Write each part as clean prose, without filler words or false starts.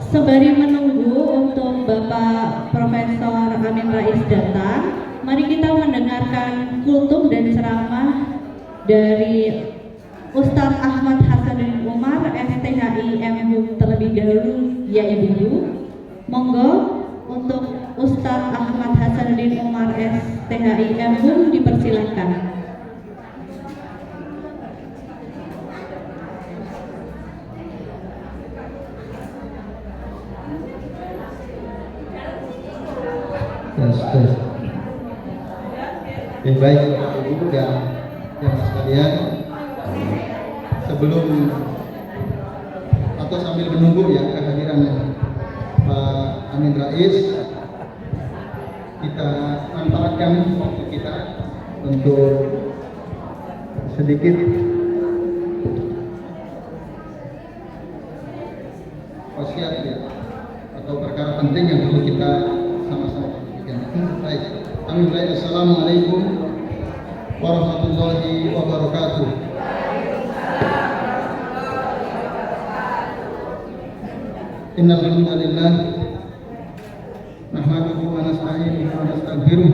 Sembari menunggu untuk Bapak Profesor Amin Rais datang, mari kita mendengarkan kultum dan ceramah dari Ustadz Ahmad Hasanuddin Umar, STHI MHUM terlebih dahulu, ya Ibu. Monggo untuk Ustadz Ahmad Hasanuddin Umar, STHI MHUM dipersilakan. Baik Bapak Ibu dan jamaah sekalian, sebelum atau sambil menunggu ya kehadiran Pak Amin Rais, kita manfaatkan waktu kita untuk sedikit wasiat ya, atau perkara penting yang perlu kita sama-sama pikirkan. Baik, Amin Rais, Assalamualaikum warahmatullahi wabarakatuh. Innal hamdalillah nahmaduhu wa nasta'inuhu wa nastaghfiruh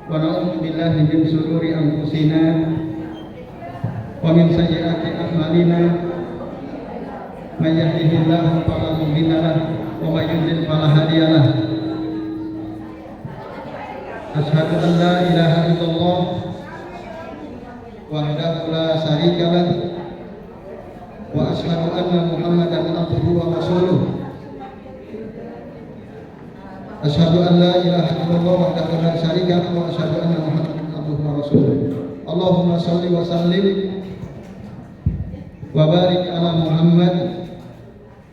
wa na'udzu billahi min shururi anfusina wa min sayyiati a'malina. May yahdihillahu fala mudilla lahu wa may yudlil fala hadiya lahu. Asyhadu an la ilaha illallah wahdahu la syarika lahu wa asyhadu anna Muhammadan abduhu wa rasuluh. Asyhadu an la ilaha illallah wahdahu la syarika lahu wa asyhadu anna Muhammadan abduhu wa rasuluh. Allahumma shalli wa sallim wa barik ala Muhammad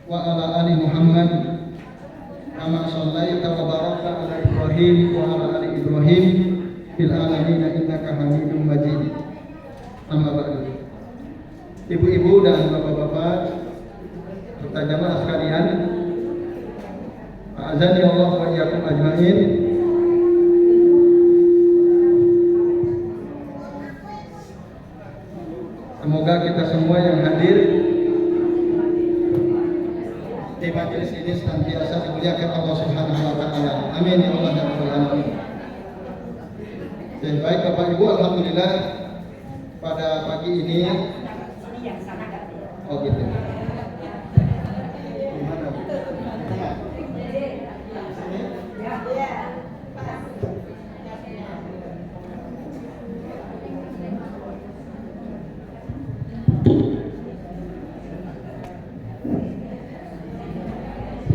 wa ala ali Muhammad kama shallaita wa barakta ala Ibrahim wa ala ali Ibrahim fil alamin innaka Hamidum Majid. Amma ba'du. Ibu-ibu dan bapak-bapak serta jamaah sekalian, a'azani Allah wa iyyakum ajmain. Semoga kita semua yang hadir di majelis ini senantiasa dimuliakan Allah Subhanahu wa taala. Amin ya Allah ya rabbal alamin. Baik Bapak Ibu, alhamdulillah pada pagi ini gitu.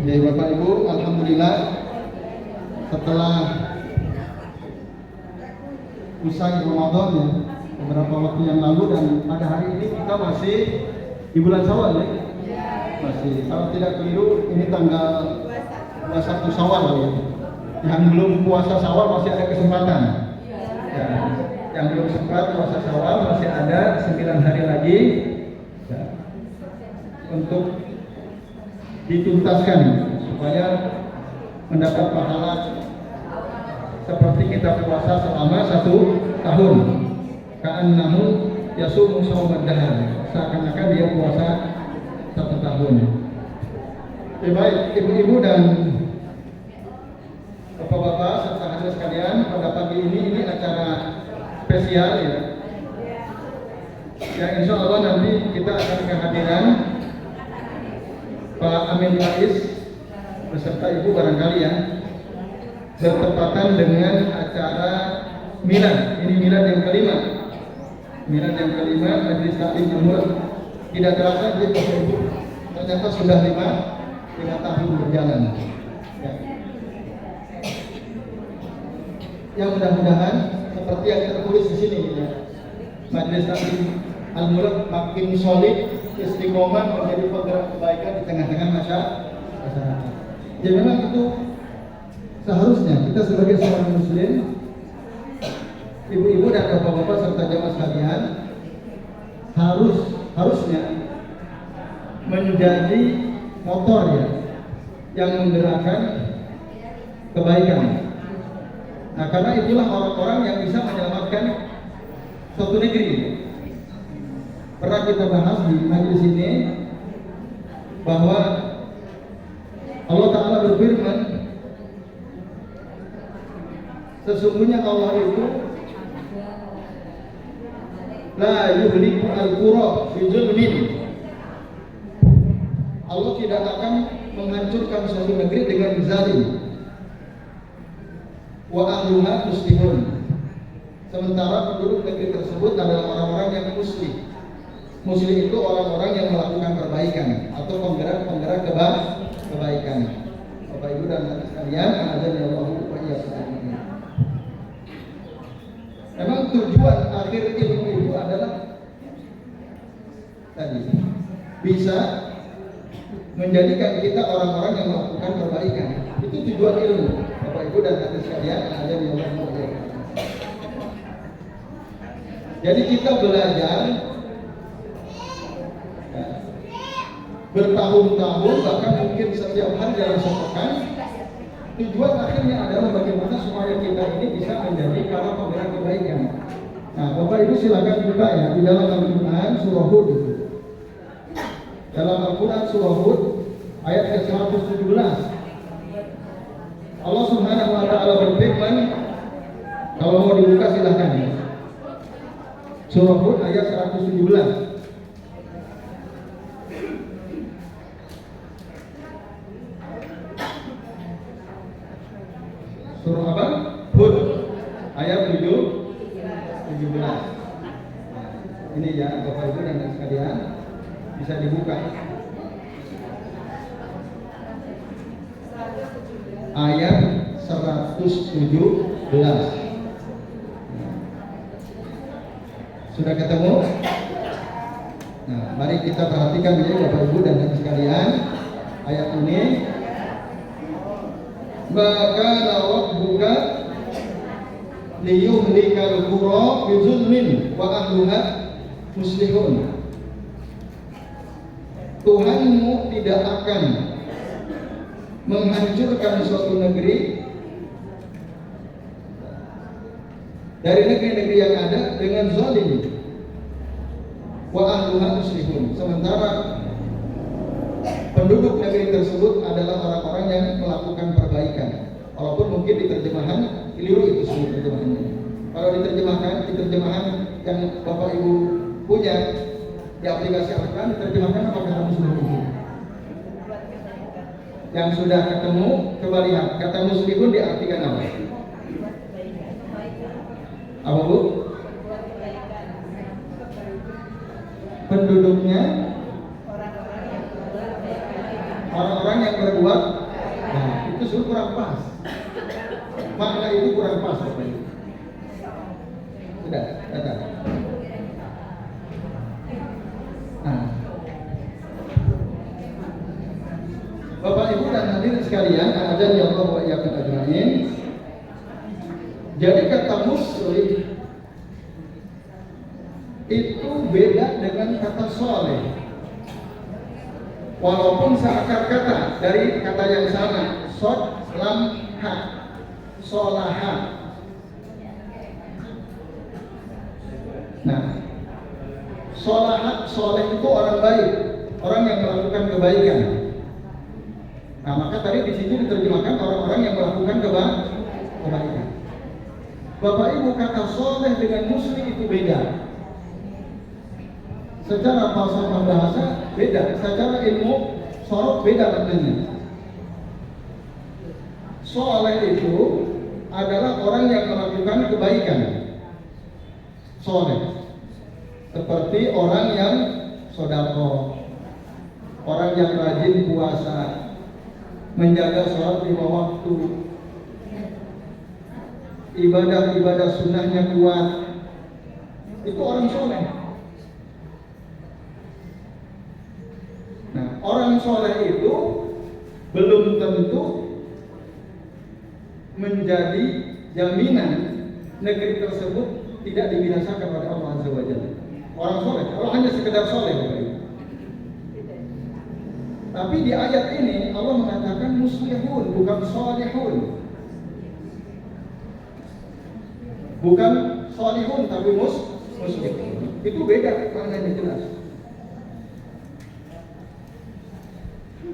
Jadi Bapak Ibu, alhamdulillah setelah usai Ramadan ya, beberapa waktu yang lalu, dan pada hari ini kita masih di bulan Syawal ya. Masih, kalau tidak keliru ini tanggal 21 Syawal ya. Yang belum puasa Syawal masih ada kesempatan. Ya, yang belum sempat puasa Syawal masih ada 9 hari lagi ya, untuk dituntaskan supaya mendapat pahala seperti kita puasa selama 1 tahun. Ka'annahu yasumu shawmad dahar, seakan-akan dia puasa 1 tahun. Baik ibu-ibu dan bapak-bapak serta hadirin sekalian, pada pagi ini acara spesial ya. Ya insya Allah nanti kita akan kehadiran Pak Amin Rais beserta Ibu barangkali ya, bertepatan dengan acara milad. Ini milad yang kelima. Milad yang kelima Majelis Taklim Umur. Tidak terasa jadi Bapak Ibu, ternyata sudah 5 tahun berjalan. Ya. Yang mudah-mudahan seperti yang tertulis di sini ya, Majelis Taklim Al-Murad makin solid, istiqomah menjadi penggerak kebaikan di tengah-tengah masyarakat. Jadi memang itu seharusnya kita sebagai seorang muslim, ibu-ibu dan bapak-bapak serta jamaah sekalian, harusnya menjadi motor ya, yang menggerakkan kebaikan. Nah, karena itulah orang-orang yang bisa menyelamatkan suatu negeri. Pernah kita bahas di majelis ini bahwa Allah Ta'ala berfirman, sesungguhnya Allah itu la yuhliku al-qura bi zulmin. Allah tidak akan menghancurkan suatu negeri dengan zalim. Wa ahluha muslimun. Sementara penduduk negeri tersebut adalah orang-orang yang muslim. Muslim itu orang-orang yang melakukan perbaikan atau penggerak-penggerak kebaikan. Bapak Ibu dan anak sekalian, azan ya Allah wa iyyakum. Memang tujuan akhir ilmu itu adalah tadi bisa menjadikan kita orang-orang yang melakukan perbaikan. Itu tujuan ilmu. Bapak Ibu dan anak sekalian, azan ya Allah wa iyyakum. Jadi kita belajar bertahun-tahun, bahkan mungkin setiap hari dalam sepekan. Tujuan akhirnya adalah bagaimana supaya kita ini bisa menjadi para penggerak kebaikan. Nah, Bapak Ibu silakan buka ya di dalam Al-Quran surah Hud. Dalam Al-Quran surah Hud ayat ke-117, Allah Subhanahu wa Ta'ala berfirman, kalau mau dibuka silakan ya. Surah Hud ayat 117. Surah apa? Hud ayat 17. Ini ya Bapak Ibu dan sekalian, bisa dibuka. Ayat 117. Sudah ketemu? Nah, mari kita perhatikan ya Bapak Ibu dan sekalian, ayat ini. Maka rabbuka liyuhlikal qura bi zulmin wa ahluha muslihun. Tuhanmu tidak akan menghancurkan suatu negeri dari negeri-negeri yang ada dengan zalim, wa ahluha muslihun, sementara penduduk negeri tersebut adalah orang-orang yang melakukan perbaikan. Walaupun mungkin di terjemahan keliru itu semua terjemahannya. Kalau diterjemahkan di terjemahan yang Bapak Ibu punya di aplikasi Al-Quran, diterjemahkan apa kata muslimun? Yang sudah ketemu, coba lihat kata muslimun diartikan apa? Apa Bu? Penduduknya orang-orang yang berbuat, nah itu sudah kurang pas. Makna itu kurang pas Bapak Ibu. Sudah, datang. Nah, Bapak Ibu dan hadirin sekalian, azan ya Allah wa iyyakum ajmain. Jadi kata muslim itu beda dengan kata soleh. Walaupun seakar kata dari kata yang sama, sod lam ha, solaha. Nah, solaha, soleh itu orang baik, orang yang melakukan kebaikan. Nah, maka tadi di sini diterjemahkan orang-orang yang melakukan kebaikan. Bapak Ibu, kata soleh dengan muslim itu beda. Secara falsafah bahasa beda, secara ilmu sorok beda maknanya. Soleh itu adalah orang yang melakukan kebaikan. Soleh seperti orang yang sodako, orang yang rajin puasa, menjaga sholat 5 waktu, ibadah-ibadah sunnahnya kuat, itu orang soleh. Nah, orang soleh itu belum tentu menjadi jaminan negeri tersebut tidak dibinasakan oleh Allah Azza wa Jalla. Orang soleh, kalau hanya sekedar soleh, tapi di ayat ini Allah mengatakan muslihun, bukan solihun. Bukan solihun, tapi muslihun. Itu beda maknanya jelas.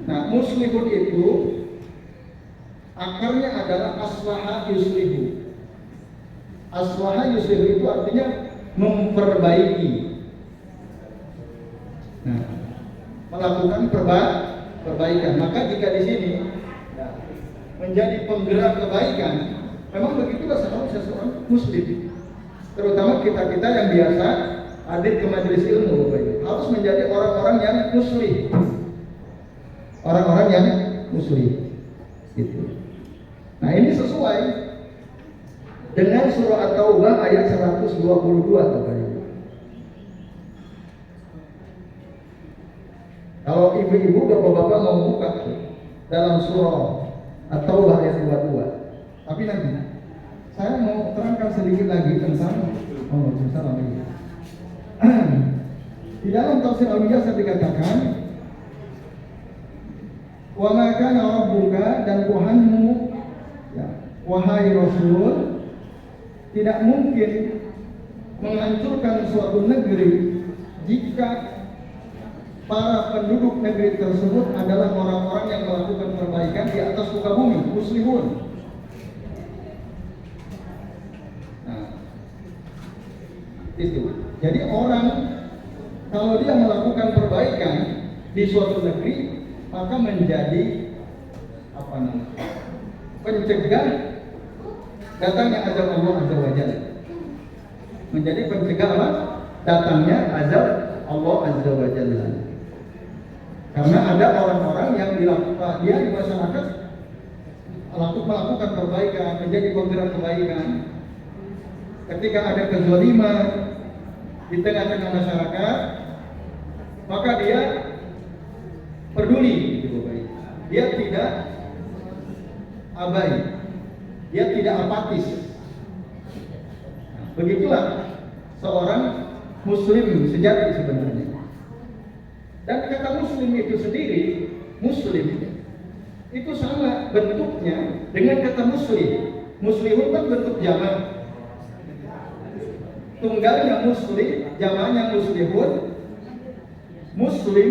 Nah, muslihun itu akarnya adalah aslaha yuslihu. Aslaha yuslihu itu artinya memperbaiki. Nah, melakukan perbaikan. Maka jika di sini menjadi penggerak kebaikan, memang begitulah seharusnya seorang muslim. Terutama kita yang biasa hadir ke majelis ilmu, harus menjadi orang-orang yang muslih. Orang-orang yang muslih. Gitu. Nah, ini sesuai dengan surah At-Taubah ayat 122 Bapak Ibu. Kalau ibu-ibu, bapak-bapak mau buka dalam surah At-Taubah ayat 22. Tapi nanti saya mau terangkan sedikit lagi tentang di dalam tafsir Al-Mujassar dikatakan, wa ma kana rabbuka, dan Tuhanmu ya, wahai Rasul, tidak mungkin menghancurkan suatu negeri jika para penduduk negeri tersebut adalah orang-orang yang melakukan perbaikan di atas muka bumi, muslihun. Nah, itu. Jadi orang kalau dia melakukan perbaikan di suatu negeri, maka menjadi pencegah datangnya azab Allah Azza wa Jalla. Menjadi pencegah apa? Datangnya azab Allah Azza wa Jalla. Karena ada orang-orang yang dilakukan dia di masyarakat melakukan perbaikan, menjadi penggerak kebaikan. Ketika ada kezaliman di tengah-tengah masyarakat, maka dia peduli, dia tidak abai, dia tidak apatis. Begitulah seorang muslim sejati sebenarnya. Dan kata muslim itu sendiri, muslim itu sama bentuknya dengan kata muslim. Muslihun kan bentuk jamak. Tunggalnya muslim, jamaknya muslihun. Muslim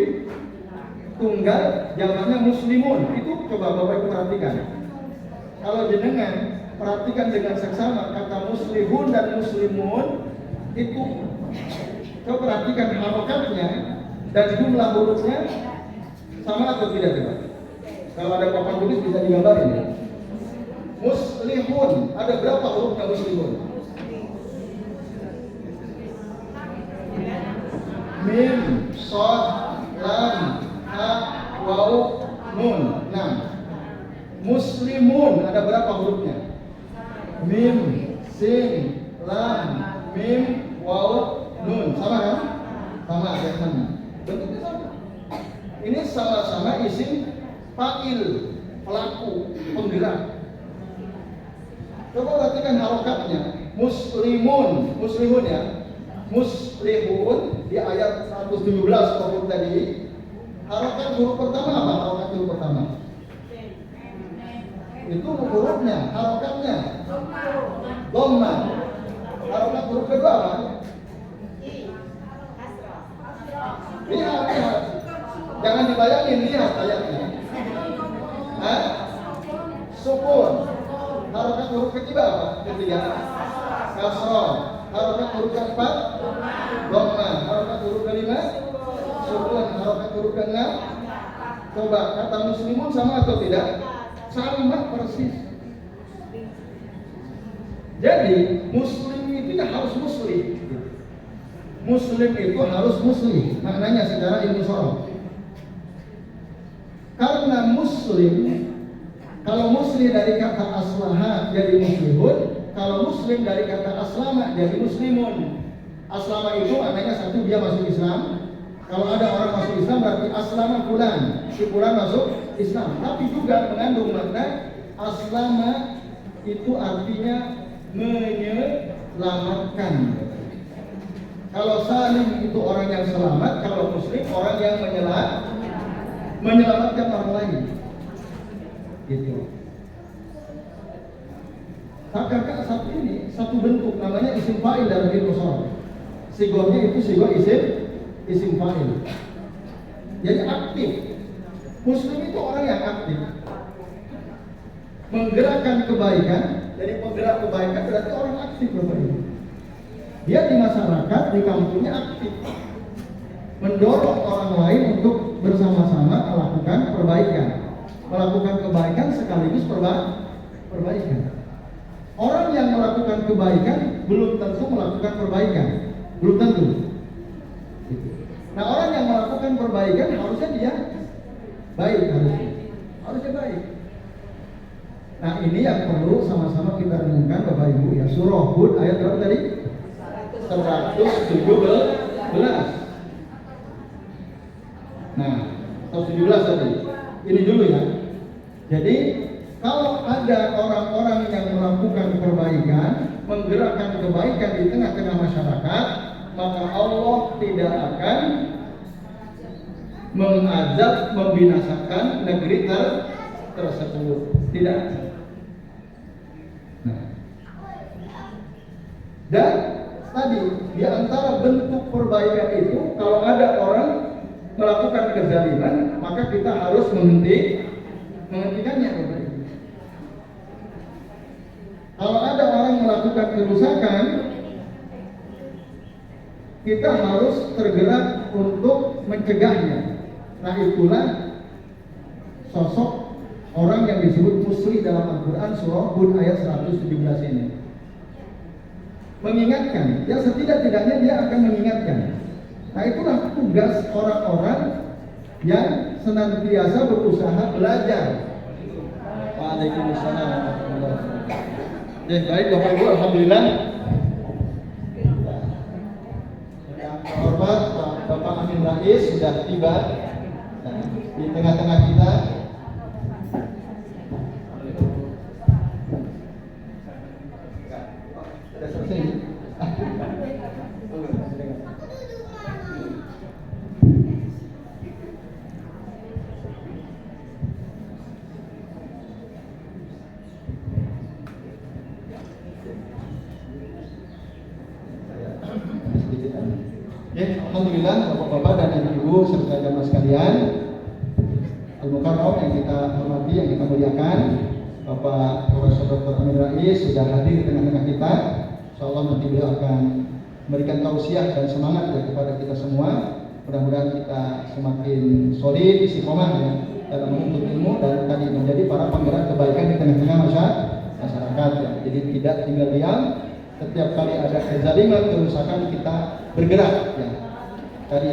tunggal, jamaknya muslimun. Itu coba Bapak Ibu perhatikan. Kalau jenengan perhatikan dengan seksama kata muslihun dan muslimun, itu coba perhatikan harokatnya dan jumlah hurufnya sama atau tidak coba? Kalau ada papan tulis bisa digambarin ya. Muslihun, ada berapa hurufnya muslihun? Mim, shad, lam, ha, waw, nun. Nah, muslimun ada berapa hurufnya? Mim, sin, lam, mim, waw, nun. Sama kan? Sama, ya sama. Bentuknya sama. Ini sama-sama isim fa'il, pelaku, penggerak. Coba perhatikan harokatnya. Muslimun, muslihun ya. Muslihun di ayat 117 huruf tadi. Harokat huruf pertama apa? Harokat huruf pertama itu hurufnya, harokatnya dhamma. Harokat huruf kedua apa? Lihat. Jangan dibayangin, lihat ayatnya. Sukun. Harokat huruf ketiga apa? Ketiga. Kasrah. Harokat huruf keempat dhamma. Harokat huruf kelima sukun. Harokat huruf keenam. Coba kata muslimun sama atau tidak? Sama persis. Jadi muslim itu tidak harus muslim. Muslim itu harus muslim. Maknanya secara ilmu sharaf. Karena muslim, kalau muslim dari kata aslaha jadi muslihun, kalau muslim dari kata aslama jadi muslimun. Aslama itu maknanya satu, dia masuk Islam. Kalau ada orang masuk Islam berarti aslama fulan, si fulan masuk Islam. Tapi juga mengandung makna aslama itu artinya menyelamatkan. Kalau salim itu orang yang selamat, kalau muslim orang yang menyelamatkan orang lain. Gitu. Kakak satu ini satu bentuk namanya isim fa'il dalam ilmu sharaf. Sigohnya itu sigoh isim fa'il. Jadi aktif. Muslim itu orang yang aktif, menggerakkan kebaikan. Jadi penggerak kebaikan berarti orang aktif, Bapak Ibu. Dia di masyarakat, di kampungnya aktif, mendorong orang lain untuk bersama-sama melakukan perbaikan, melakukan kebaikan sekaligus perbaikan. Orang yang melakukan kebaikan belum tentu melakukan perbaikan, belum tentu. Nah, orang yang melakukan perbaikan harusnya dia baik, harusnya baik. Nah, ini yang perlu sama-sama kita renungkan, Bapak Ibu ya. Surah Hud ayat berapa tadi? 117. Nah, 117 tadi. Ini dulu ya. Jadi kalau ada orang-orang yang melakukan perbaikan, menggerakkan kebaikan di tengah-tengah masyarakat, maka Allah tidak akan mengazab, membinasakan negeri tersebut. Tidak. Nah. Dan tadi di antara bentuk perbaikan itu, kalau ada orang melakukan kezaliman, maka kita harus menghentikannya. Kalau ada orang melakukan kerusakan, kita harus tergerak untuk mencegahnya. Nah, itulah sosok orang yang disebut musli dalam Al-Quran surah Hud ayat 117 ini. Mengingatkan, ya setidak-tidaknya dia akan mengingatkan. Nah, itulah tugas orang-orang yang senantiasa berusaha belajar. Waalaikumsalam warahmatullahi wabarakatuh. Baik Bapak Ibu, alhamdulillah. Yang terhormat Bapak Amin Rais sudah tiba di tengah-tengah kita. Sudah selesai. Alhamdulillah Bapak-bapak dan Ibu serta jamaah sekalian, Al-Mukarram yang kita hormati, yang kita muliakan, Bapak Profesor Dr. Amin Rais sudah hadir di tengah-tengah kita. Insyaallah nanti beliau akan memberikan tausiah dan semangat ya kepada kita semua. Mudah-mudahan kita semakin solid, istiqomah ya dalam menuntut ilmu dan tadi menjadi para penggerak kebaikan di tengah-tengah masyarakat ya. Jadi tidak tinggal diam. Setiap kali ada kezaliman, kerusakan, kita bergerak ya. Tadi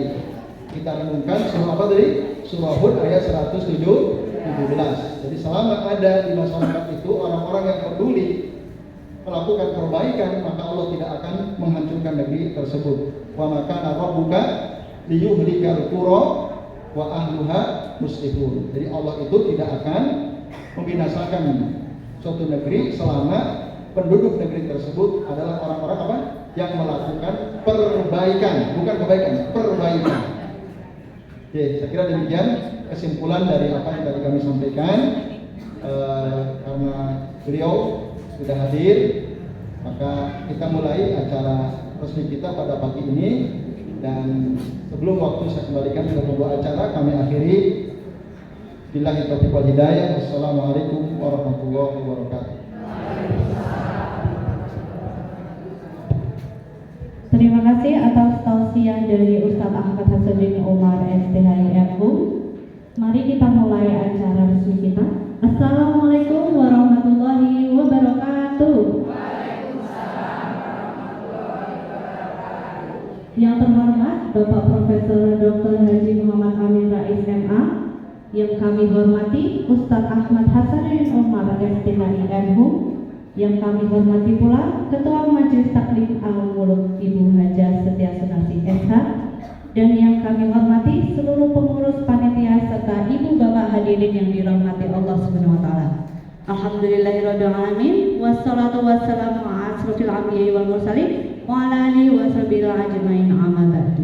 kita renungkan surah apa tadi? Surah Hud ayat 117. Jadi selama ada di masyarakat itu orang-orang yang peduli melakukan perbaikan, maka Allah tidak akan menghancurkan negeri tersebut. Wa makana rabbuka liyuhlikal qura wa ahluha muslihun. Jadi Allah itu tidak akan membinasakan suatu negeri selama penduduk negeri tersebut adalah orang-orang apa? Yang melakukan perbaikan, bukan kebaikan, perbaikan. Oke, saya kira demikian kesimpulan dari apa yang tadi kami sampaikan. Karena beliau sudah hadir, maka kita mulai acara resmi kita pada pagi ini. Dan sebelum waktu saya kembalikan ke pembawa acara, kami akhiri. Billahi taufiq wal hidayah. Wassalamualaikum warahmatullahi wabarakatuh. Terima kasih atas tausiah dari Ustadz Ahmad Hasanuddin Umar STHIMU. Mari kita mulai acara resmi kita. Assalamualaikum warahmatullahi wabarakatuh. Waalaikumsalam warahmatullahi wabarakatuh. Yang terhormat Bapak Profesor Dr. Haji Muhammad Amin Rais MA. Yang kami hormati Ustadz Ahmad Hasanuddin Umar STHIMU. Yang kami hormati pula Ketua Majelis Taklim Al-Muluk Ibu Hajah Setia Sunarsi SH, dan yang kami hormati seluruh pengurus panitia serta ibu bapak hadirin yang dirahmati Allah Subhanahu wa taala. Alhamdulillahirabbil alamin wassalatu wassalamu ala asrofil anbiya'i wal mursalin wa ala alihi washabihi ajmain amma ba'du.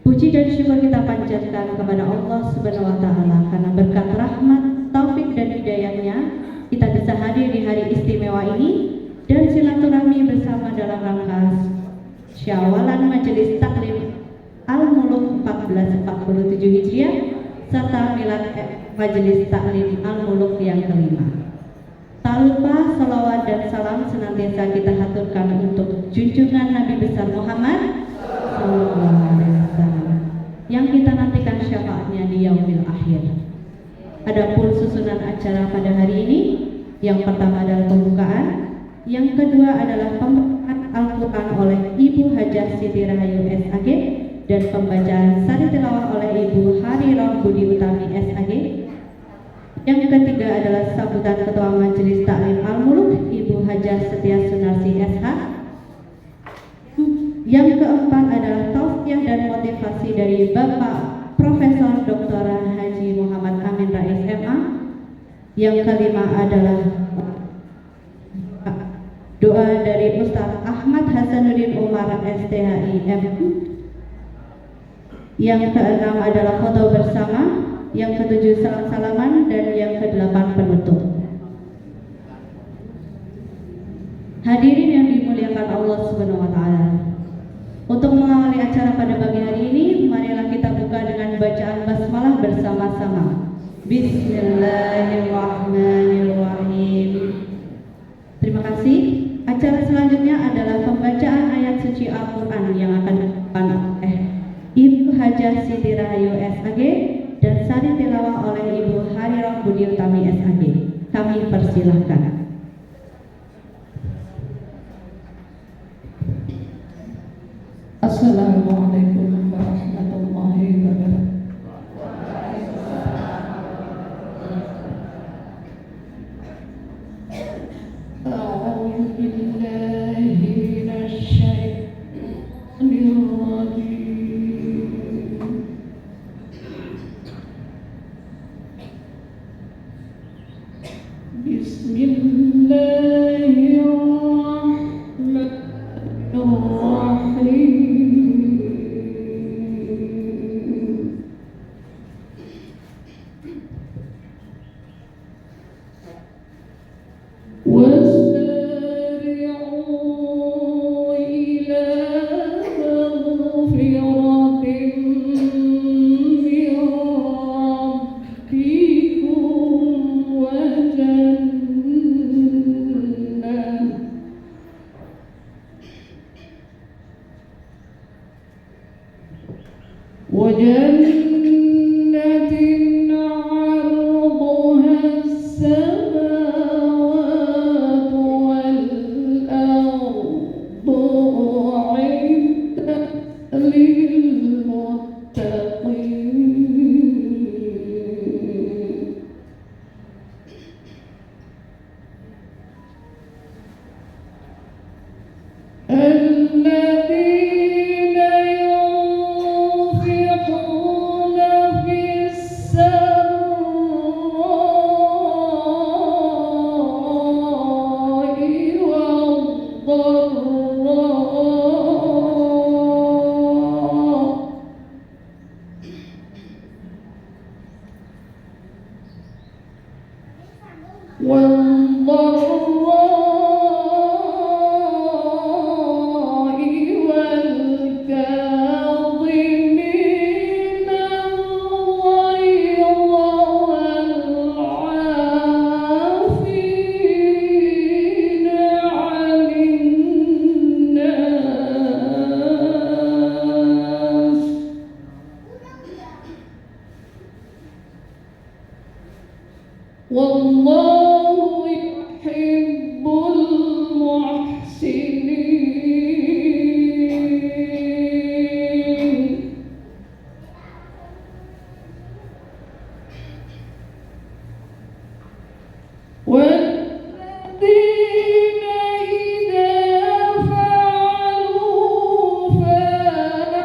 Puji dan syukur kita panjatkan kepada Allah Subhanahu wa taala karena berkat rahmat, taufik dan hidayahnya kita bisa hadir di hari istimewa ini dan silaturahmi bersama dalam rangka Syawalan Majelis Taklim Al-Muluk 1447 Hijriah serta milad Majelis Taklim Al-Muluk yang kelima. Tak lupa salawat dan salam senantiasa kita haturkan untuk junjungan Nabi besar Muhammad SAW yang kita nantikan syafaatnya di yaumil akhir. Adapun susunan acara pada hari ini, yang pertama adalah pembukaan, yang kedua adalah pembacaan Al-Quran oleh Ibu Hajah Siti Rahayu SAG dan pembacaan sari tilawah oleh Ibu Hariroh Budi Utami SAG. Yang ketiga adalah sambutan Ketua Majelis Taklim Al-Muluk Ibu Hajah Setia Sunarsi SH. Yang keempat adalah tausiah dan motivasi dari Bapak Profesor Dr. Haji Muhammad Amin Rais MA. Yang kelima adalah doa dari Ustaz Ahmad Hasanuddin Umar STHI MI. Yang keenam adalah foto bersama. Yang ketujuh salam-salaman, dan yang kedelapan penutup. Hadirin yang dimuliakan Allah Subhanahu wa taala. Untuk mengawali acara pada pagi hari ini, marilah kita buka dengan bacaan basmalah bersama-sama. Bismillahirrahmanirrahim. Terima kasih. Acara selanjutnya adalah pembacaan ayat suci Al-Quran yang akan dilakukan oleh Ibu Hajah Siti Rahayu SAG dan sari tilawah oleh Ibu Hariroh Budi Utami SAG. Kami persilahkan. Assalamualaikum warahmatullahi wabarakatuh. A'udzu billahi minasy syaithanir rajim. Bismillahirrahmanirrahim. وسارعوا إلى مغفرة من ربكم وجنة عرضها السماوات والأرض أعدت للمتقين الذين ينفقون في السراء والضراء والكاظمين الغيظ والعافين عن الناس والله يحب المحسنين والذين إذا فعلوا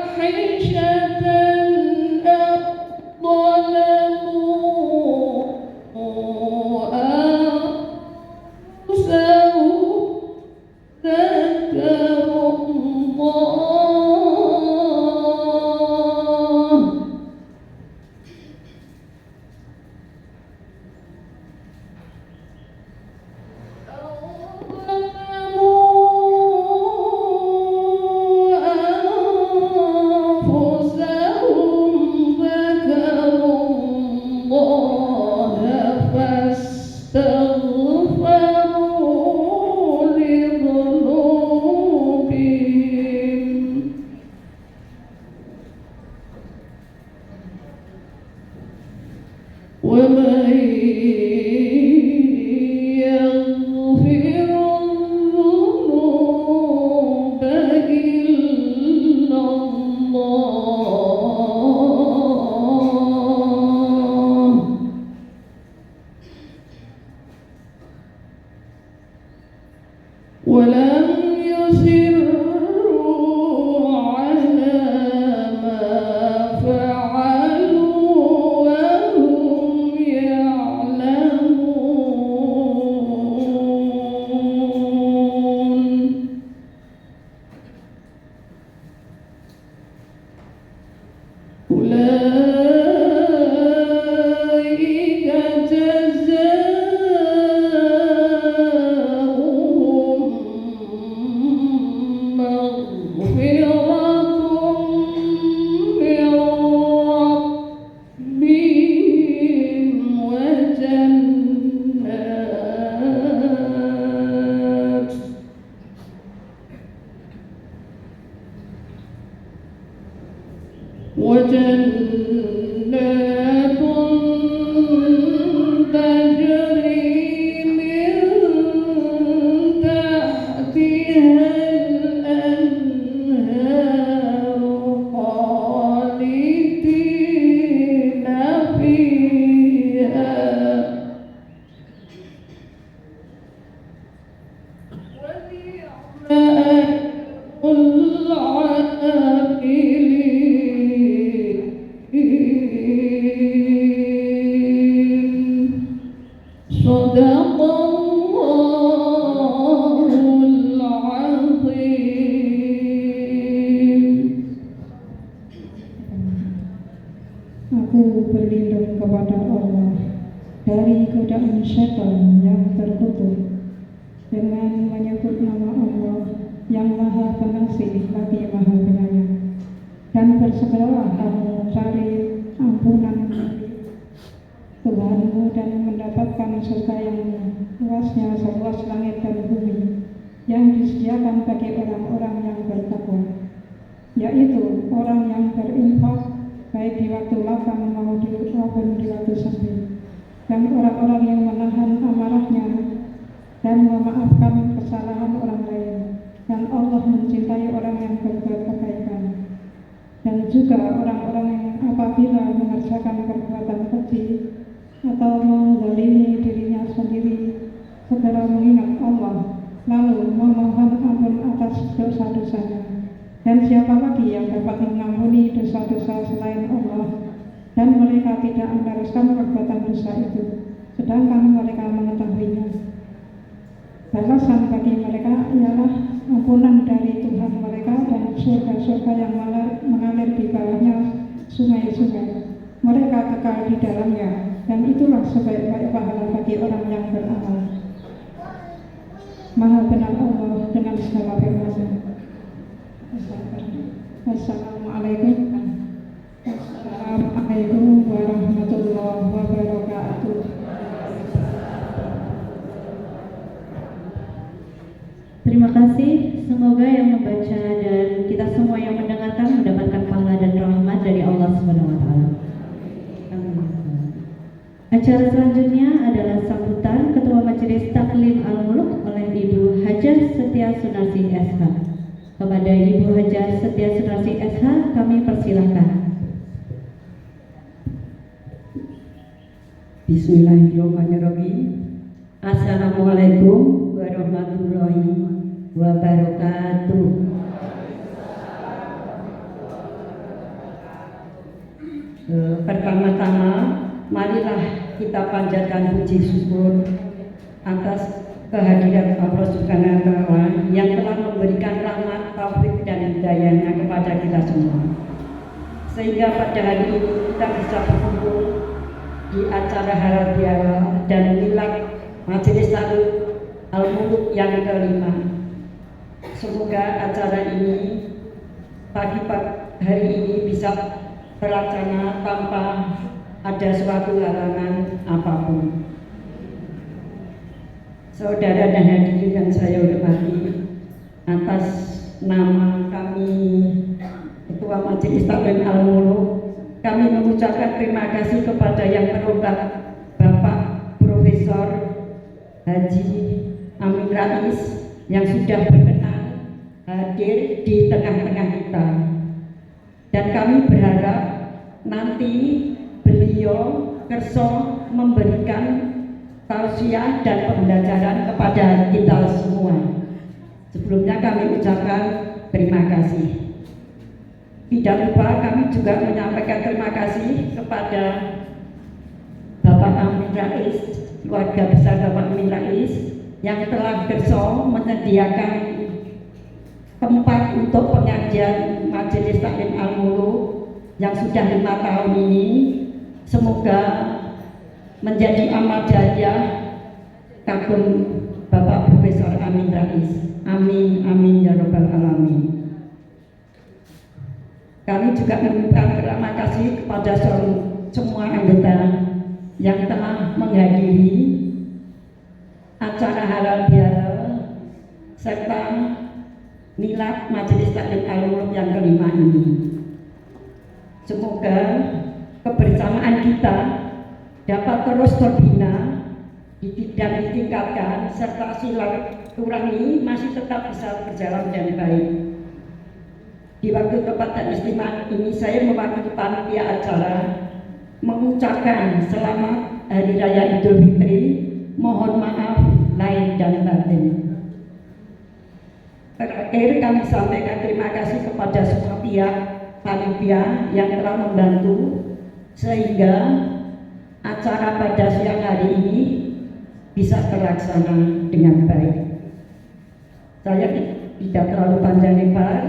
فاحشة أو ظلموا فاستغفروا لذنوبهم ومن يغفر الذنوب إلا الله ولم يصروا على ما فعلوا وهم يعلمون أولئك جزاؤهم مغفرة من ربهم وجنات تجري من تحتها الأنهار خالدين فيها ونعم العاملين صدق الله العظيم. Aku berlindung kepada Allah dari godaan syaitan yang terkutuk dengan menyebut nama Allah yang Maha Pengasih lagi Maha Penyayang, dan bersegeralah kamu cari ampunan Tuhanmu dan mendapatkan surga yang luasnya seluas langit dan bumi, yang disediakan bagi orang-orang yang bertakwa, yaitu orang yang berinfak baik di waktu lapang maupun di waktu sempit, dan orang-orang yang menahan amarahnya dan memaafkan kesalahan orang lain, dan Allah mencintai orang yang berbuat kebaikan. Dan juga orang-orang yang apabila mengerjakan perbuatan keji atau menzalimi dirinya sendiri, segera mengingat Allah, lalu memohon ampun atas dosa-dosanya. Dan siapa lagi yang dapat mengampuni dosa-dosa selain Allah? Dan mereka tidak meneruskan perbuatan dosa itu, sedangkan mereka mengetahuinya. Balasan bagi mereka ialah ampunan dari Tuhan mereka dan surga-surga yang mengalir di bawahnya sungai-sungai. Mereka kekal di dalamnya, dan itulah sebaik-baik pahala bagi orang yang beramal. Maha benar Allah dengan segala firman-Nya. Wassalamualaikum warahmatullahi wabarakatuh. Terima kasih. Semoga yang membaca dan kita semua yang mendengarkan mendapatkan pahala dan rahmat dari Allah Subhanahu wa taala. Acara selanjutnya adalah sambutan Ketua Majelis Taklim Al-Muluk oleh Ibu Hajah Setia Sunarsi SH. Kepada Ibu Hajah Setia Sunarsi SH kami persilahkan. Bismillahirrahmanirrahim. Assalamualaikum warahmatullahi wabarakatuh. Pertama-tama, marilah kita panjatkan puji syukur atas kehadiran Allah Subhanahu wa taala yang telah memberikan rahmat, taufik dan hidayahnya kepada kita semua. Sehingga pada hari ini kita bisa berkumpul di acara halal bihalal dan milad Majelis Taklim Al-Muluk yang kelima. Semoga acara ini pagi hari ini bisa terlaksana tanpa ada suatu halangan apapun. Saudara dan hadirin yang saya hormati, atas nama kami Ketua Majelis Taklim Al-Muluk, kami mengucapkan terima kasih kepada yang terhormat Bapak Profesor Haji Amin Rais yang sudah berkenan hadir di tengah-tengah kita. Dan kami berharap nanti beliau kerso memberikan tausiah dan pembelajaran kepada kita semua. Sebelumnya kami ucapkan terima kasih. Tidak lupa kami juga menyampaikan terima kasih kepada Bapak Amin Rais, keluarga besar Bapak Amin Rais yang telah kerso menyediakan tempat untuk pengajian Majelis Taklim Al-Muluk yang sudah 5 tahun ini. Semoga menjadi amal jariah kagum Bapak Profesor Amin Rais. Amin, amin ya rabbal alamin. Kami juga mengucapkan terima kasih kepada semua anggota yang telah menghadiri acara halal bihalal serta milad Majelis Taklim Al-Muluk yang kelima ini. Semoga kebersamaan kita dapat terus terbina dan ditingkatkan serta silaturahmi masih tetap bisa berjalan dengan baik. Di waktu tepat dan istimewa ini saya mewakili panitia acara mengucapkan selamat Hari Raya Idul Fitri. Mohon maaf lahir dan batin. Terakhir kami sampaikan terima kasih kepada semua pihak panitia yang telah membantu sehingga acara pada siang hari ini bisa terlaksana dengan baik. Saya tidak terlalu panjang lebar,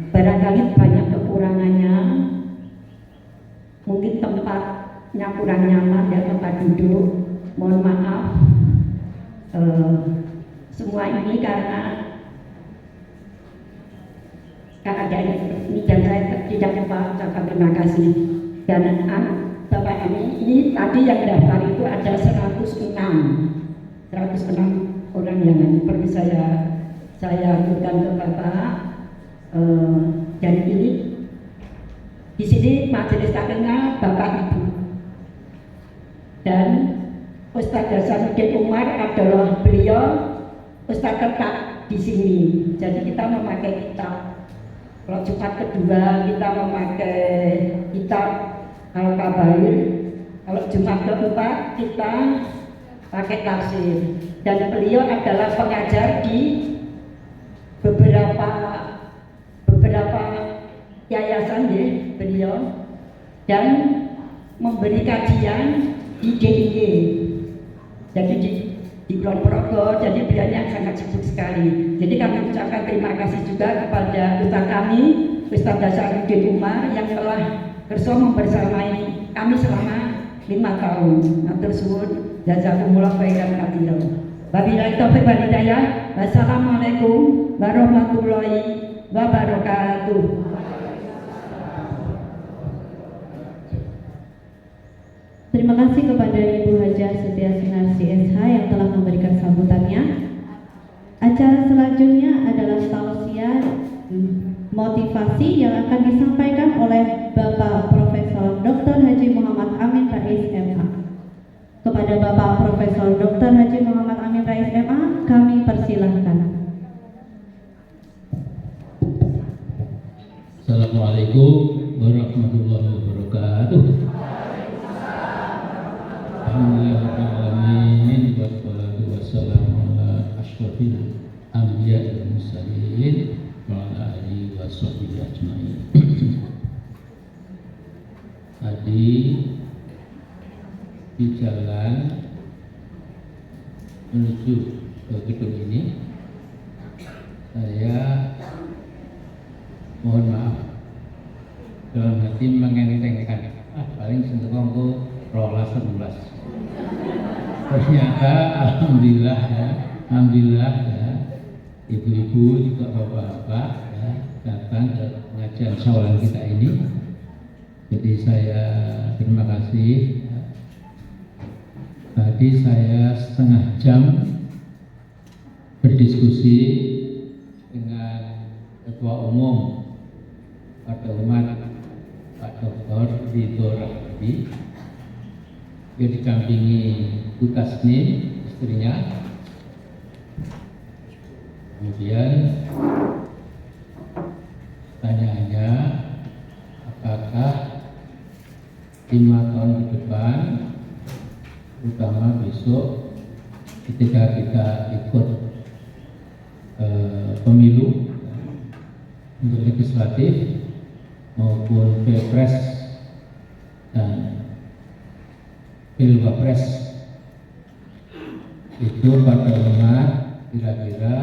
barangkali banyak kekurangannya, mungkin tempatnya kurang nyaman ya, tempat duduk, mohon maaf. Semua ini karena keadaan ini, dan saya tidak lupa ucapkan terima kasih. Dan Bapak ini tadi yang daftar itu ada 106 orang yang perlu saya aturkan ke Bapak. Dan ini di sini majelis taklimnya Bapak Ibu dan Ustadz Hasanuddin Umar adalah beliau Ustadz tetap di sini. Jadi kita memakai kitab. Kalau Jumat kedua kita memakai kitab Al-Kabair. Kalau Jumat keempat kita pakai tafsir. Dan beliau adalah pengajar di beberapa yayasan ya beliau, dan memberi kajian di DIY. Jadi di Kulon Progo, jadi beliau yang sangat sibuk sekali. Jadi kami ucapkan terima kasih juga kepada Ustaz kami, Ustaz Hasanuddin Umar yang telah bersama membersamai kami selama 5 tahun. Matur suwun, jazakumullah khairan katsiran. Wabillahi taufiq wal hidayah. Wassalamualaikum warahmatullahi wabarakatuh. Terima kasih kepada Ibu Hajah Setia Sinarsi SH yang telah memberikan sambutannya. Acara selanjutnya adalah tausiah motivasi yang akan disampaikan oleh Bapak Profesor Dr. Haji Muhammad Amin Rais MA. Kepada Bapak Profesor Dr. Haji Muhammad Amin Rais MA, kami persilahkan. Assalamualaikum warahmatullahi wabarakatuh. Alhamdulillahirrahmanirrahim. Wassalatu wassalamu ala asyrafil anbiya wal mursalin wa ala alihi washabbihi ajmain. Tadi di jalan menuju ke gedung ini, saya mohon maaf dalam hati mengentengkan, paling sentuh rolas 11. Ternyata alhamdulillah ya, ibu-ibu juga bapak-bapak ya, datang ke pengajian sawalan kita ini. Jadi saya terima kasih. Tadi saya setengah jam berdiskusi dengan Ketua Umum Partai Umat Pak Dr. Ridho Rahmadi. Dia didampingi Bu Tasnim, istrinya. Kemudian pertanyaannya, apakah 5 tahun ke depan, terutama besok ketika kita ikut pemilu untuk legislatif maupun pilpres dan pilwapres, itu Partai Umat kira-kira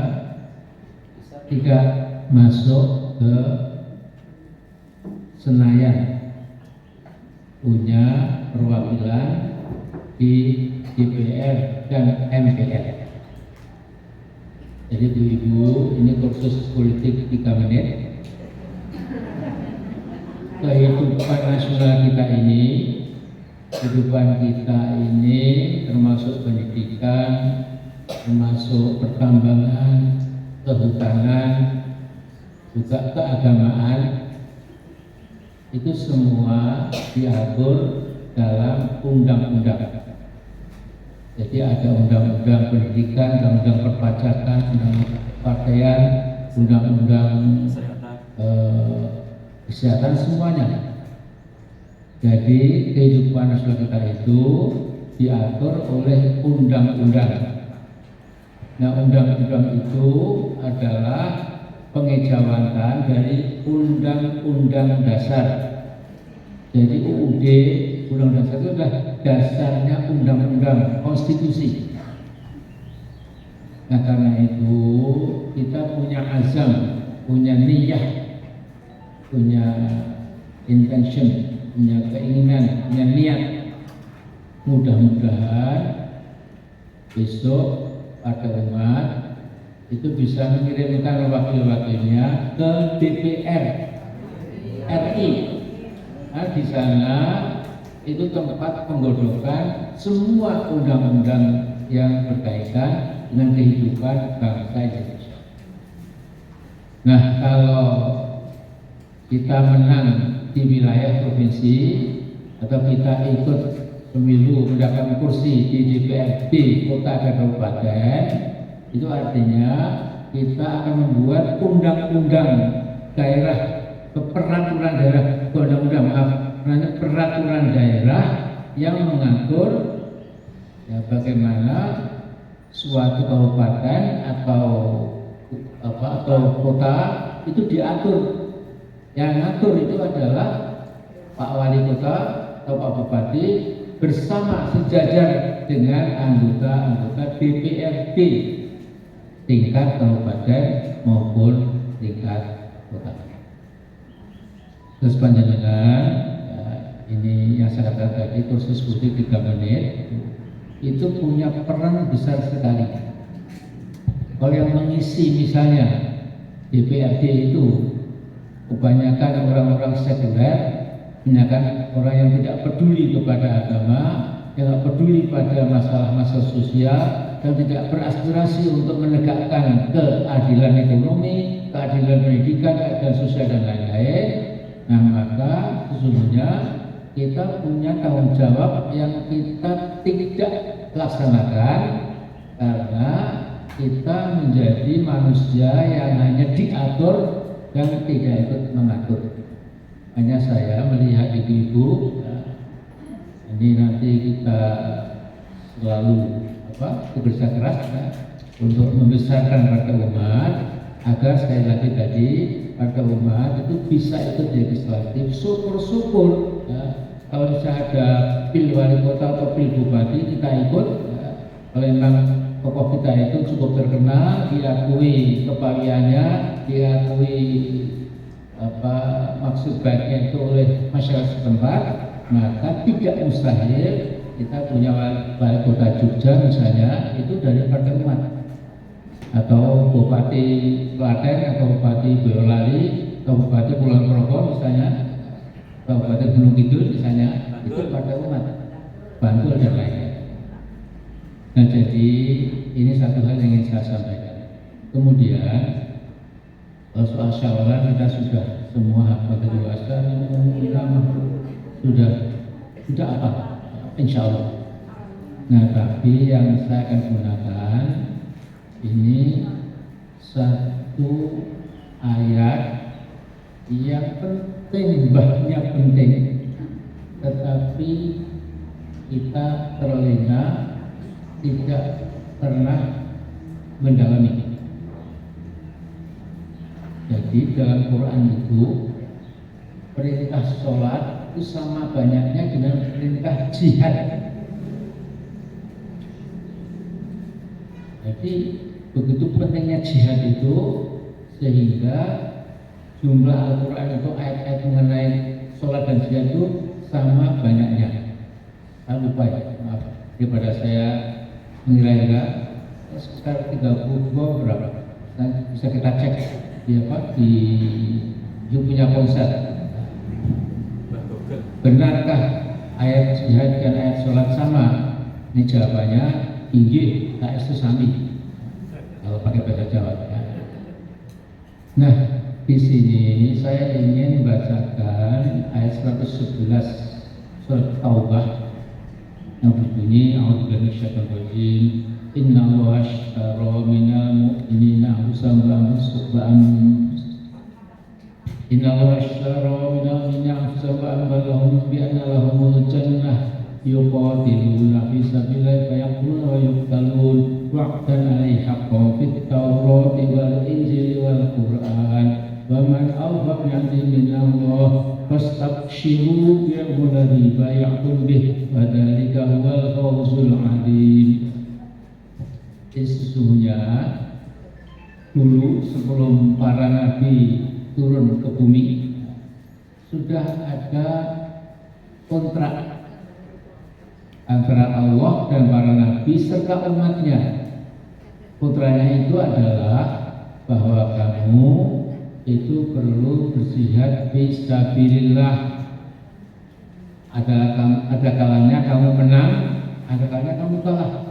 tidak masuk ke Senayan, punya perwakilan di DPR dan MPR. Jadi ibu-ibu, ini kursus politik 3 menit. Kehidupan nasional kita ini, termasuk pendidikan, termasuk pertambangan, kehutanan, juga keagamaan, itu semua diatur dalam undang-undang. Jadi ada undang-undang pendidikan, undang-undang perpajakan, undang-undang partaian, undang-undang kesehatan, semuanya. Jadi kehidupan nasional kita itu diatur oleh undang-undang. Nah, undang-undang itu adalah pengejawantan dari Undang-Undang Dasar. Jadi UUD, Undang-Undang Dasar itu adalah dasarnya undang-undang konstitusi. Nah, karena itu kita punya azam, punya niat, punya intention, punya keinginan, punya niat. Mudah-mudahan besok Partai Umat itu bisa mengirimkan wakil-wakilnya ke DPR RI. Nah, di sana itu tempat penggodokan semua undang-undang yang berkaitan dengan kehidupan bangsa Indonesia. Nah, kalau kita menang di wilayah provinsi atau kita ikut pemilu mendapatkan kursi di DPRD kota dan kabupaten, itu artinya kita akan membuat undang-undang daerah, peraturan daerah, peraturan daerah yang mengatur ya, bagaimana suatu kabupaten atau kota itu diatur. Yang ngatur itu adalah Pak Wali Kota atau Pak Bupati bersama sejajar dengan anggota-anggota DPRD tingkat kabupaten maupun tingkat kota. Terus panjenengan, ya, ini yang saya katakan tadi, kursus politik 3 menit itu punya peran besar sekali. Kalau yang mengisi misalnya DPRD itu kebanyakan orang-orang sekuler, kebanyakan orang yang tidak peduli kepada agama, yang tidak peduli pada masalah-masalah sosial, dan tidak beraspirasi untuk menegakkan keadilan ekonomi, keadilan pendidikan, keadilan sosial dan lain-lain. Nah, maka sesungguhnya kita punya tanggung jawab yang kita tidak laksanakan karena kita menjadi manusia yang hanya diatur dan tidak ikut mengatur. Hanya saya melihat ibu-ibu, ya, ini nanti kita selalu bekerja keras ya, untuk membesarkan Partai Umat agar sekali lagi tadi Partai Umat itu bisa ikut legislatif. Syukur-syukur ya, kalau misalnya ada pil wali kota atau pil bupati kita ikut ya, kalau memang tokoh kita itu cukup terkenal, diakui kepahiannya, diakui maksud baiknya itu oleh masyarakat setempat, maka tidak mustahil kita punya wali kota Jogja misalnya itu dari Partai Umat, atau Bupati Klaten atau Bupati Boyolali atau Bupati Kulon Progo misalnya Kabupaten Gunung Kidul misalnya itu pada umat Bantul dan lainnya. Nah jadi ini satu hal yang ingin saya sampaikan. Kemudian soal syawalan kita sudah semua hafal dewasa sudah apa? Insya Allah. Nah tapi yang saya akan gunakan ini satu ayat yang penting, banyak penting, tetapi kita terlena tidak pernah mendalami. Jadi dalam Quran itu perintah sholat itu sama banyaknya dengan perintah jihad. Jadi begitu pentingnya jihad itu sehingga jumlah Al-Quran itu ayat-ayat mengenai sholat dan jihad itu sama banyaknya. Saya lupa ya, maaf. Daripada saya mengira-ngira sekitar 30 berapa? Nah, bisa kita cek di punya ponsel. Benarkah ayat jihad dan ayat sholat sama? Ini jawabannya inggih, tak itu sami. Kalau pakai bahasa Jawa. Ya. Nah, di sini saya ingin bacakan ayat 111 surat Taubah yang berbunyi A'udzubillahi minasyaitonir rajim. Innallaha ashtara minal mu'minina anfusahum wa amwalahum Innallaha ashtara minal mu'minina anfusahum wa amwalahum bi anna lahumul jannah yuqatiluna fi sabilillahi fayaqtuluna wa yuqtalun wa'dan 'alaihi haqqan fit tawrati wal injili wal qur'an wa man awfa bi'ahdihi minallah fastabshiru bi'amul ladzi bay'atum bih wa dzalika huwal fawzul 'adzim. Sesungguhnya dulu sebelum para nabi turun ke bumi sudah ada kontrak antara Allah dan para nabi serta umatnya. Kontraknya itu adalah bahwa kamu itu perlu berjihad fisabilillah. Ada kalanya kamu menang, ada kalanya kamu kalah.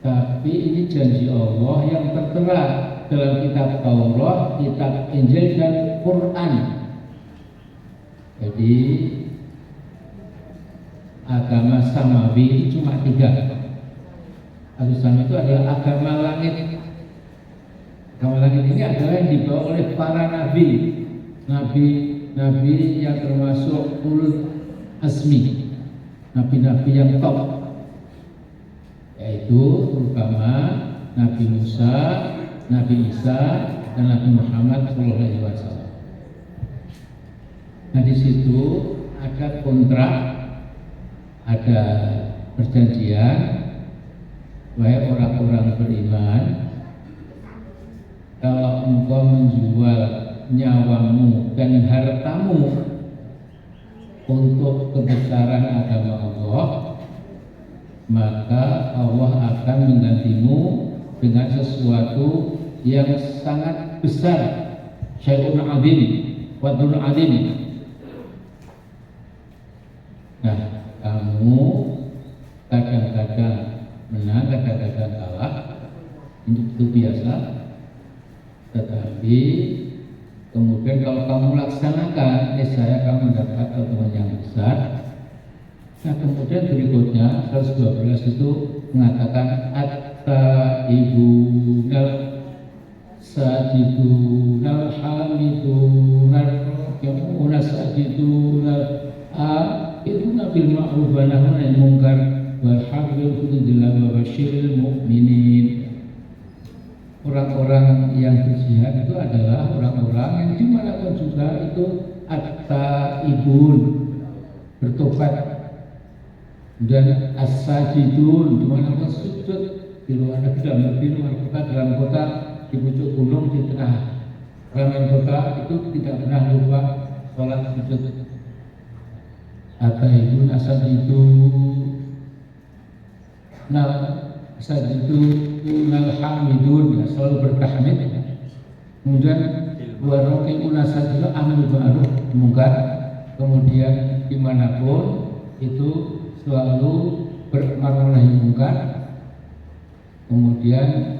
Tapi ini janji Allah yang tertera dalam kitab Taurat, kitab Injil dan Quran. Jadi agama samawi itu cuma 3. Agama itu adalah agama langit. Agama langit ini adalah yang dibawa oleh para nabi, nabi yang termasuk ulul azmi, nabi-nabi yang top, yaitu terutama Nabi Musa, Nabi Isa, dan Nabi Muhammad SAW. Nah di situ ada kontrak, ada perjanjian, wahai orang-orang beriman, kalau engkau menjual nyawamu dan hartamu untuk kebesaran agama Allah, maka Allah akan menggantimu dengan sesuatu yang sangat besar, syai'un 'adzim, wadun 'adzim. Nah, kamu kadang-kadang menang, kadang-kadang kalah, itu biasa. Tetapi kemudian kalau kamu laksanakan, niscaya kamu mendapat keuntungan yang besar. Nah kemudian berikutnya 112 itu mengatakan at-taibunal sajidunal hamidunal raki'unal sajidunal a'iduna bil ma'ruf wa nahyuna 'anil munkar wal hafidhu fudillah wa basyiril mu'minin. Orang-orang yang berjihad itu adalah orang-orang yang dimanapun juga itu at-taibun, bertobat. Dan as-sajidun, dimanapun sujud, di luar negeri, dalam negeri, luar kota, dalam kota, di pucuk gunung, di tengah ramai kota, itu tidak pernah lupa sholat sujud. At-taibun, as-sajidun, as-sajidun al-hamidun, ya, selalu bertahmid. Kemudian waraqi'un as-sajidun amil ma'ruf munkar, kemudian dimanapun itu selalu beramar nahi mungkar, kemudian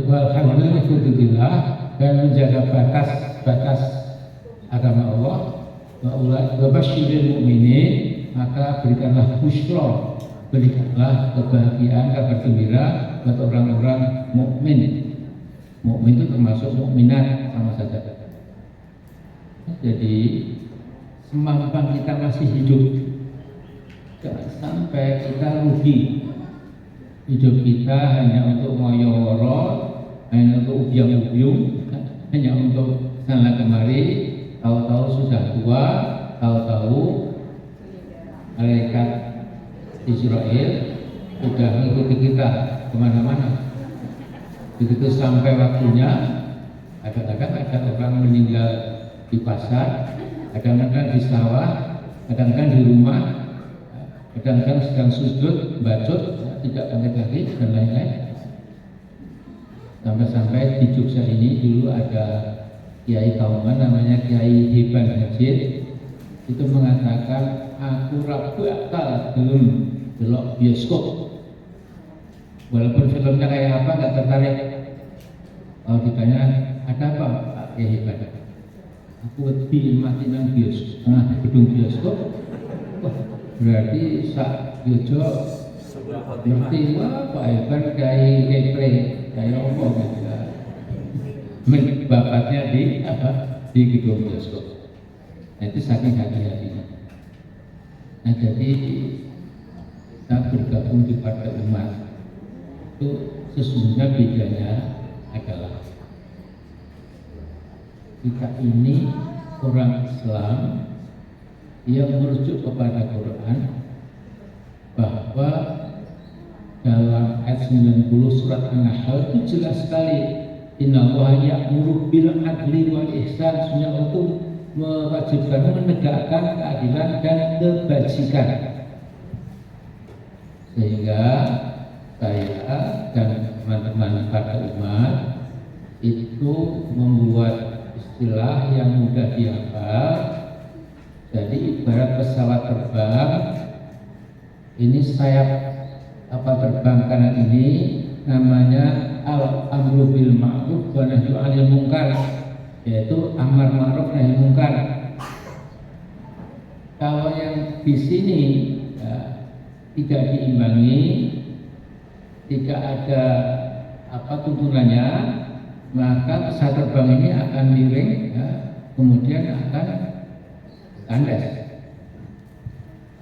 walhamdulillah dan menjaga batas agama Allah. Wa basyiril mu'minin, maka berikanlah busyra, berikanlah kebahagiaan, kabar gembira buat orang-orang mukmin. Mukmin itu termasuk mukminat sama saja. Jadi semampan kita masih hidup, jangan sampai kita rugi. Hidup kita hanya untuk ngoyo-woro, hanya untuk ubyang-ubyung, hanya untuk sana kemari, tahu-tahu sudah tua, tahu-tahu malaikat Israel sudah mengikuti kita kemana-mana. Begitu sampai waktunya, kadang-kadang ada orang meninggal di pasar, kadang-kadang di sawah, kadang-kadang di rumah, kadang-kadang sedang sujud, bacot, tidak bangkit lagi dan lain-lain. Sampai-sampai di Jogja ini dulu ada Kiai Kauman namanya Kiai Hiban Hajid, itu mengatakan aku bakal belum delok bioskop, walaupun filmnya kayak apa nggak tertarik. Kalau ditanya ada apa Pak Kiai Hiban, aku lebih mati nang bioskop, gedung bioskop. Wah, berarti sak Yojo ngerti, wah Pak Hiban kayak kepre kayak apa gitu. Bapaknya di gedung bioskop. Nah, itu saking hati-hatinya. Nah, jadi kita bergabung di Partai Umat itu sesungguhnya bedanya adalah kita ini orang Islam yang merujuk kepada Quran, bahwa dalam ayat 90 surat An-Nahl itu jelas sekali, innallaha ya'muru bil adli wal ihsan, sebenarnya itu mewajibkan menegakkan keadilan dan kebajikan. Sehingga saya dan teman-teman Partai Umat itu membuat istilah yang mudah dihafal. Jadi ibarat pesawat terbang, ini sayap terbang kanan ini namanya al-amru bil ma'ruf wa nahyu 'anil munkar, yaitu amar ma'ruf nahi munkar. Kalau yang di sini tidak diimbangi, tidak ada tuntunannya, maka pesawat terbang ini akan miring, kemudian akan kandas.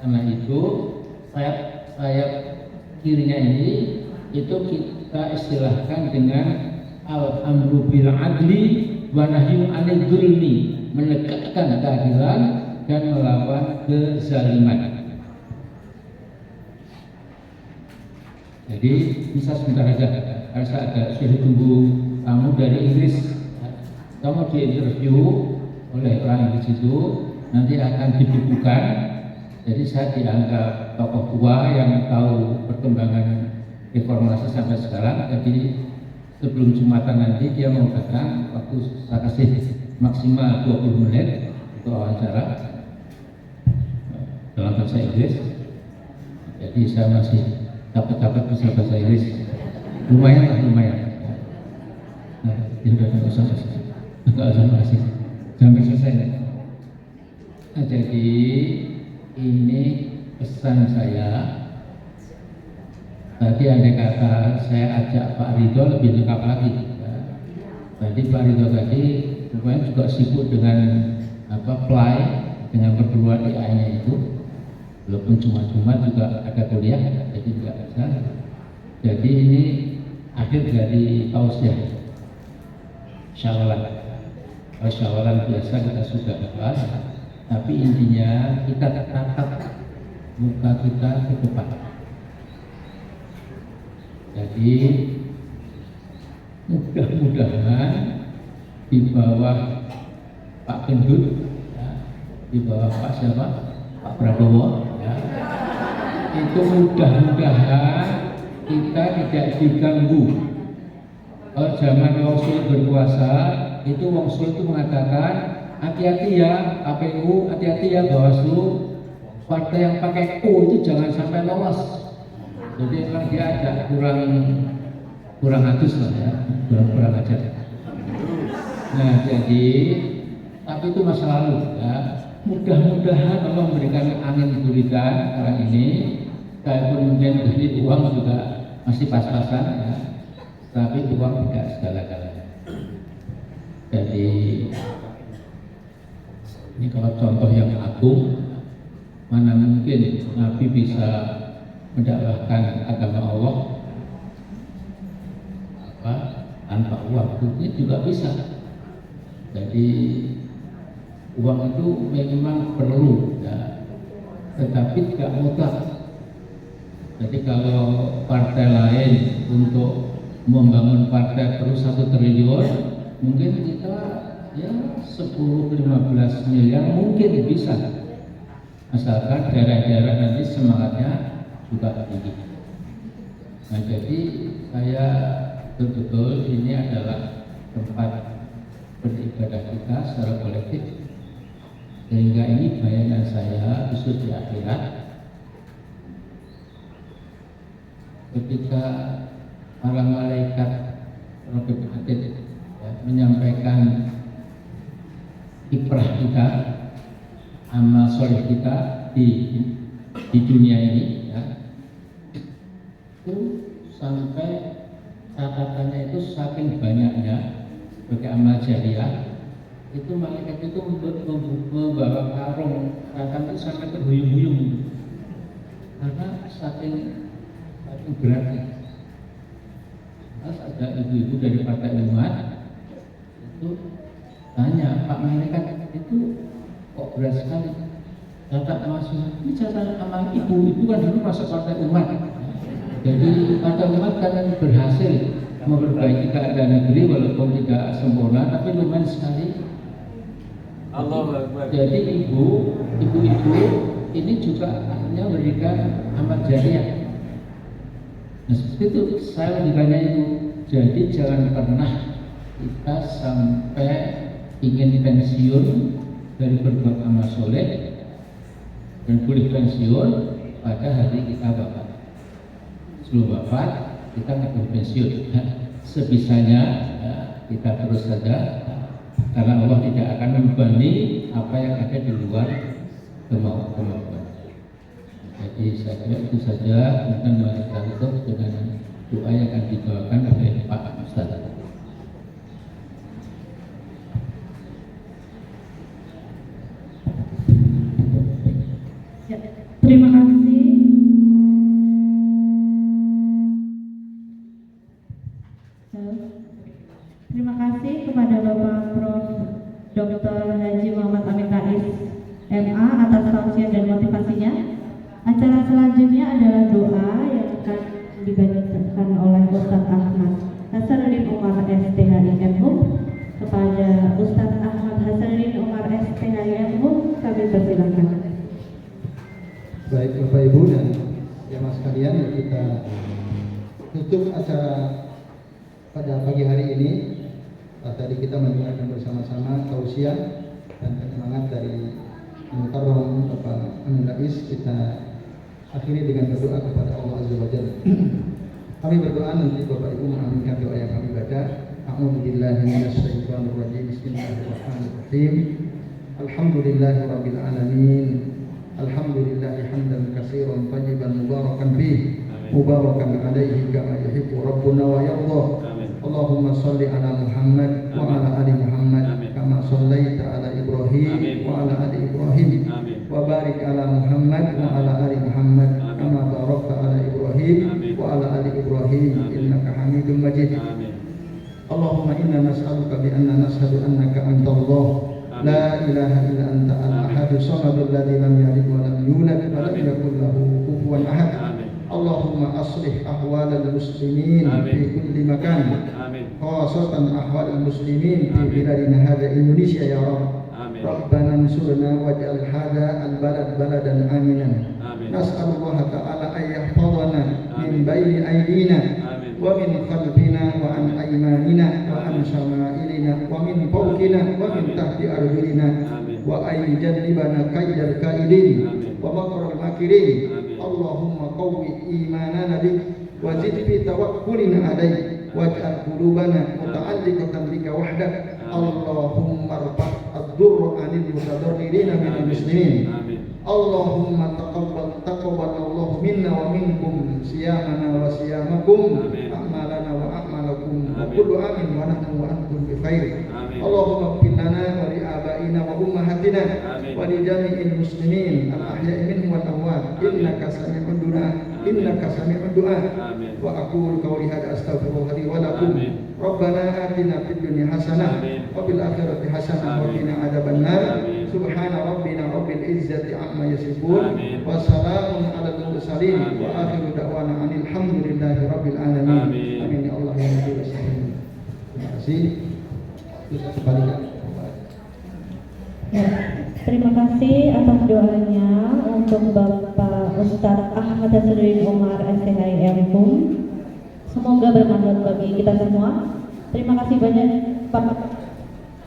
Karena itu sayap kirinya ini itu kita istilahkan dengan al-amru bil adli wa nahyu 'anil dzulmi, menegakkan keadilan dan melawan kezaliman. Jadi bisa sebentar aja, harus ada sudah tunggu kamu dari Inggris, kamu diinterview oleh orang Inggris itu, nanti akan dibukukan. Jadi saya dianggap tokoh tua yang tahu perkembangan reformasi sampai sekarang. Jadi sebelum Jumatan nanti dia mau datang, waktu saya kasih maksimal 20 menit untuk wawancara dalam bahasa Inggris. Jadi saya masih dapat bisa bahasa Inggris, lumayan. Nah, ya udah nggak usah makasih, sampai selesai. Nah, jadi ini pesan saya. Tadi andai kata saya ajak Pak Ridho lebih lengkap lagi. Tadi Pak Ridho tadi rupanya juga sibuk dengan play dengan perguruan AI-nya itu. Walaupun cuma juga ada kuliah, jadi tidak bisa. Jadi ini akhir dari tausiah syawalan. Kalau syawalan biasa kita sudah bahas, tapi intinya kita tatap muka kita ke depan. Jadi mudah-mudahan di bawah Pak Gendut, di bawah Pak siapa? Pak Prabowo, itu mudah-mudahan kita tidak diganggu Kalau zaman Wong Sulit berkuasa, itu Wong Sulit itu mengatakan hati-hati ya KPU, hati-hati ya Bawaslu, partai yang pakai U itu jangan sampai lolos. Jadi memang dia agak kurang atus lah ya, kurang ajar. Nah jadi, tapi itu masa lalu ya. Mudah-mudahan Allah memberikan angin guritan kali ini, kalaupun mungkin dari uang juga masih pas-pasan ya. Tapi uang tidak segala-galanya. Jadi ini kalau contoh yang agung, mana mungkin Nabi bisa mendakwahkan agama Allah tanpa uang? Ini juga bisa. Jadi uang itu memang perlu, ya, tetapi tidak mutlak. Jadi kalau partai lain untuk membangun partai perlu 1 triliun, mungkin kita ya 10-15 miliar mungkin bisa, asalkan daerah-daerah nanti semangatnya juga tinggi. Nah jadi saya betul-betul ini adalah tempat beribadah kita secara kolektif, sehingga ini bayangan saya khusus di akhirat ketika para malaikat Rabbil Atid ya, menyampaikan kiprah kita, amal soleh kita di dunia ini ya, itu sampai catatannya itu saking banyaknya sebagai amal jariah, itu malaikat itu membawa karung catatan itu sampai terhuyung-huyung karena saking beratnya. Terus ada ibu-ibu dari Partai Umat itu tanya, Pak malaikat itu kok berat sekali? Catat masuk, ini catatan amal ibu kan dulu masuk Partai Umat. Jadi Partai Umat kan berhasil memperbaiki keadaan negeri walaupun tidak sempurna, tapi lumayan sekali. Jadi ibu-ibu ini juga akhirnya memberikan amal jariah. Nah seperti itu saya memberikannya itu. Jadi jangan pernah kita sampai ingin pensiun dari berbuat amal soleh, dan boleh pensiun pada hari kita wafat. Sebelum wafat kita nggak boleh pensiun. Sebisanya ya, kita terus saja, karena Allah tidak akan membebani apa yang ada di luar kemampuan. Jadi saya kira itu saja. Kemudian mari kita tutup dengan doa yang akan dibawakan oleh Pak Ustaz. Ya, terima kasih. Terima kasih kepada Bapak Prof. Dr. Haji Muhammad Amin Rais MA atas tausiah dan motivasinya. Acara selanjutnya adalah doa yang akan dibacakan oleh Ustaz Ahmad Hasanuddin Umar STHI.MU. Kepada Ustaz Ahmad Hasanuddin Umar STHI.MU kami persilakan. Baik Bapak Ibu dan jamaah sekalian, kita tutup acara pada pagi hari ini. Tadi kita mendengarkan bersama-sama tausiah dan penyemangat dari Mukarram Bapak Amin Rais. Kita akhiri dengan berdoa kepada Allah Azza wa Jalla. Kami berdoa, nanti Bapak Ibu mengaminkan doa yang kami baca. A'udzubillahi minasyaitonir rajim. Bismillahirrahmanirrahim. Alhamdulillahirabbil alamin. Alhamdulillahi hamdan katsiran tayyiban mubarakan fihi. Mubarakan alaihi kama yuhibbu rabbuna wa yarda. Allahumma salli ala Muhammad wa ala ali Muhammad kama sallaita ala Ibrahim wa ala ali Ibrahim. Wa barik ala Muhammad wa ala ali Muhammad kama barakta ala Ibrahim wa ala ali Ibrahim innaka Hamidum Majid. Allahumma inna nas'aluka bi anna nashhadu annaka antallah la ilaha illa anta al-ahadus samadul ladzi lam yalid wa lam yulad wa lam yakul lahu kufuwan ahad. Allahumma aslih ahwalal muslimin fi kulli makan, khasatan ahwalal muslimin fi biladina hadha Indonesia ya Rabb. Rabbana ansurna waj'al hadha al-balad baladan aminan. Nas'alullah ta'ala an yahfazana min baini aydina ومن خلفنا وعن أيماننا وعن شمائلنا ومن فوقنا ومن تحت أرجلنا وأن يجنبنا كيد الكائدين ومكر الماكرين اللهم قو إيماننا بك وزد في توكلنا عليك واجعل قلوبنا متعلقة بك وحدك اللهم ارفع الضر عن المتضررين من المسلمين اللهم تقبل الله منا ومنكم صيامنا وصيامكم أعمالنا وأعمالكم وكل عام ونحن وأنتم بخير اللهم اغفر لنا ولآبائنا وأمهاتنا ولجميع المسلمين الأحياء منهم والأموات إنك سميع الدعاء وأقول قولي هذا أستغفر الله لي ولكم ربنا آتنا في الدنيا حسنة وفي الآخرة حسنة وقنا عذاب النار سبحان ربنا رب العزة عما يصفون وسلام على المرسلين وآخر دعوانا أن الحمد لله رب العالمين آمين يا الله يا رب العالمين. Terima kasih. Bisa sebaliknya. Ya, terima kasih atas doanya untuk Bapak Ustadz Ahmad Hassanuddin Umar STHIM. Semoga bermanfaat bagi kita semua. Terima kasih banyak Bapak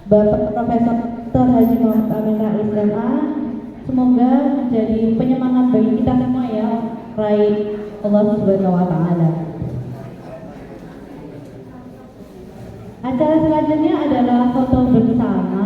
Profesor Dr. Haji Muhammad Amin Rais MA. Semoga menjadi penyemangat bagi kita semua ya, raih Allah Subhanahu wa taala. Acara selanjutnya adalah foto bersama.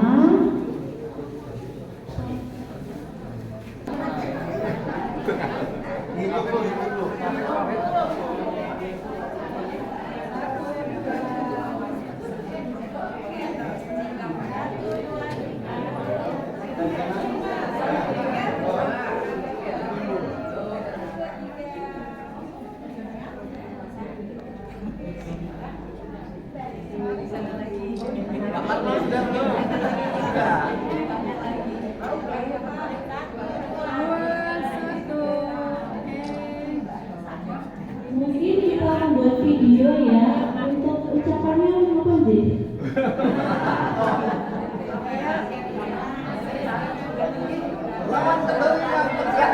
Mungkin kita akan buat video ya untuk ucapannya apa sih?